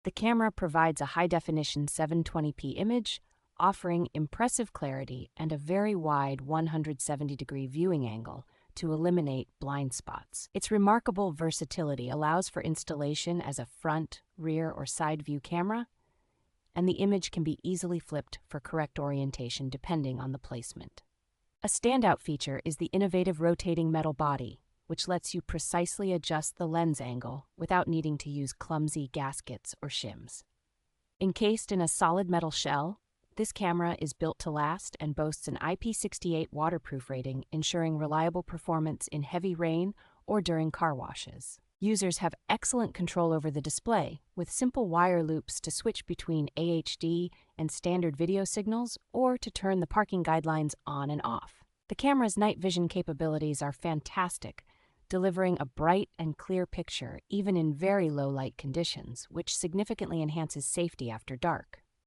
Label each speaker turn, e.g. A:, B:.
A: The camera provides a high-definition 720p image, offering impressive clarity and a very wide 170-degree viewing angle to eliminate blind spots. Its remarkable versatility allows for installation as a front, rear, or side view camera, and the image can be easily flipped for correct orientation depending on the placement. A standout feature is the innovative rotating metal body, which lets you precisely adjust the lens angle without needing to use clumsy gaskets or shims. Encased in a solid metal shell, this camera is built to last and boasts an IP68 waterproof rating, ensuring reliable performance in heavy rain or during car washes. Users have excellent control over the display, with simple wire loops to switch between AHD and standard video signals or to turn the parking guidelines on and off. The camera's night vision capabilities are fantastic, delivering a bright and clear picture even in very low light conditions, which significantly enhances safety after dark.